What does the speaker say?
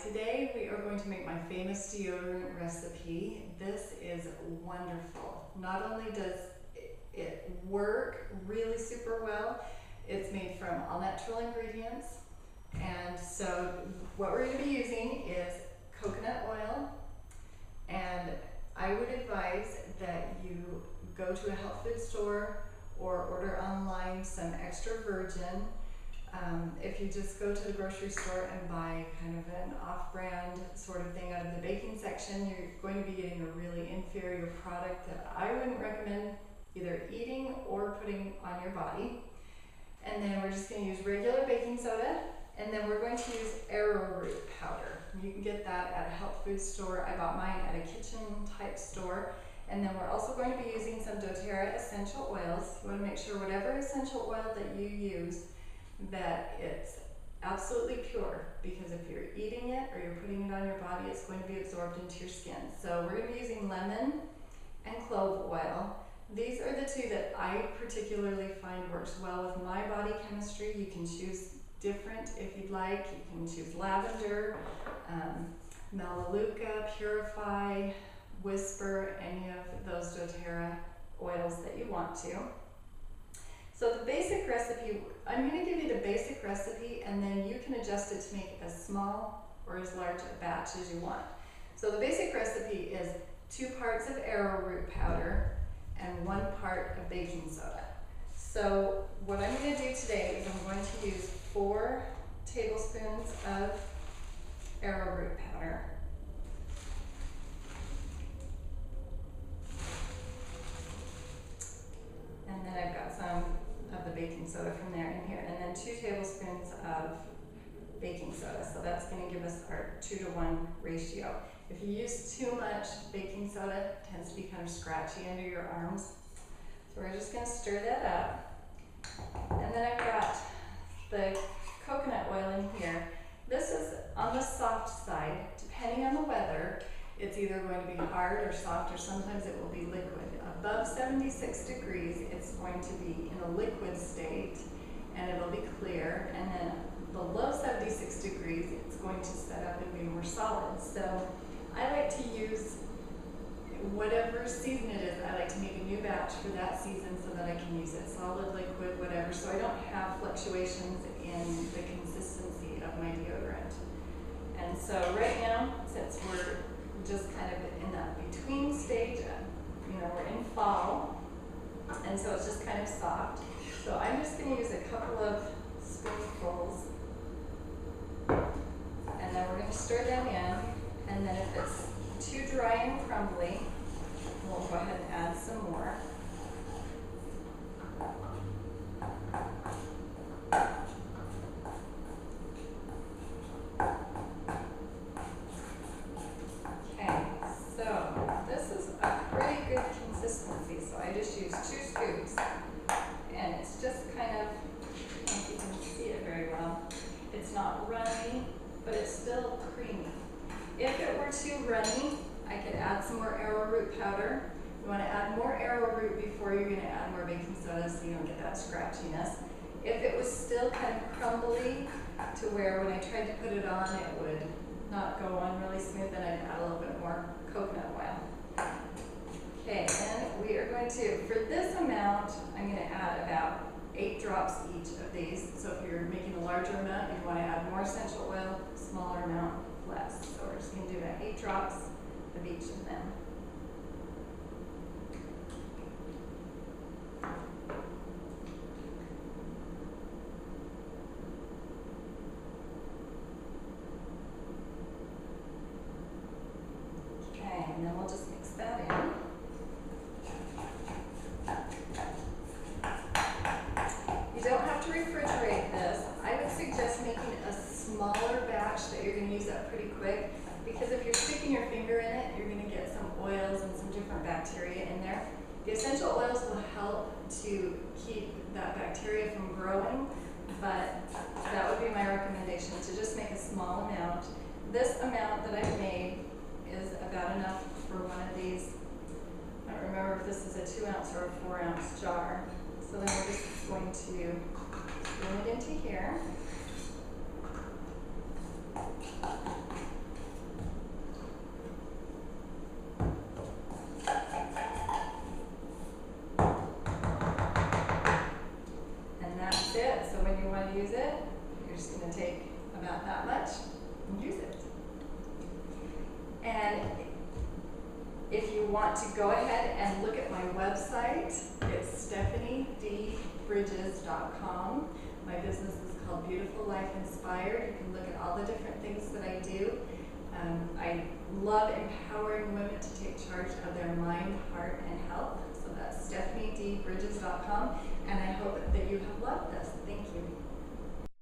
Today we are going to make my famous deodorant recipe. This is wonderful. Not only does it work really super well, it's made from all natural ingredients. And so what we're going to be using is coconut oil, and I would advise that you go to a health food store or order online some extra virgin. If you just go to the grocery store and buy kind of an off-brand sort of thing out of the baking section, you're going to be getting a really inferior product that I wouldn't recommend either eating or putting on your body. And then we're just going to use regular baking soda, and then we're going to use arrowroot powder. You can get that at a health food store. I bought mine at a kitchen type store. And then we're also going to be using some doTERRA essential oils. You want to make sure whatever essential oil that you use, that it's absolutely pure, because if you're eating it or you're putting it on your body, it's going to be absorbed into your skin. So we're going to be using lemon and clove oil. These are the two that I particularly find works well with my body chemistry. You can choose different if you'd like. You can choose lavender, melaleuca, purify, whisper, any of those doTERRA oils that you want to. So the basic recipe, I'm going to give you the basic recipe, and then you can adjust it to make as small or as large a batch as you want. So the basic recipe is 2 parts of arrowroot powder and 1 part of baking soda. So what I'm going to do today is I'm going to use 4 tablespoons of arrowroot powder. And then I've got some of the baking soda from there in here, and then 2 tablespoons of baking soda. So that's going to give us our 2-to-1 ratio. If you use too much baking soda, it tends to be kind of scratchy under your arms. So we're just going to stir that up. And then I've got the coconut oil in here. This is on the soft side. Depending on the weather, it's either going to be hard or soft, or sometimes it will be liquid. Above 76 degrees, it's going to be in a liquid state, and it'll be clear. And then below 76 degrees, it's going to set up and be more solid. So I like to use whatever season it is. I like to make a new batch for that season so that I can use it solid, liquid, whatever, so I don't have fluctuations in the consistency of my deodorant. And so right now, since we're just kind of in that between stage, we're in fall, and so it's just kind of soft. So I'm just going to use a couple of spoonfuls, and then we're going to stir them in, and then if it's too dry and crumbly, we'll go ahead and add some more. Okay, so this is a pretty good consistency, so I just used 2 scoops, and it's just kind of, I don't know if you can see it very well, it's not runny, but it's still creamy. If it were too runny, I could add some more arrowroot powder. You want to add more arrowroot before you're going to add more baking soda so you don't get that scratchiness. If it was still kind of crumbly to where when I tried to put it on it would not go on really smooth, then I'd add a little bit more coconut oil. Okay, and we are going to, for this amount, I'm going to add about 8 drops each of these. So if you're making a larger amount, you want to add more essential oil, smaller amount, less. So we're just going to do about 8 drops of each of them. Okay, and then we'll just mix that in. You don't have to refrigerate this. I would suggest making a smaller batch that you're going to use up pretty quick, because if you're sticking your finger in it, you're going to get some oils and some different bacteria in there. The essential oils will help to keep that bacteria from growing, but that would be my recommendation, to just make a small amount. This amount that I've made is about enough for one of these. I don't remember if this is a 2-ounce or a 4-ounce jar. So then we're just going to spoon it into here. to use it, you're just going to take about that much and use it. And if you want to go ahead and look at my website, it's stephaniedbridges.com. My business is called Beautiful Life Inspired. You can look at all the different things that I do. I love empowering women to take charge of their mind, heart, and health. So that's stephaniedbridges.com. And I hope that you have loved this. Thank you.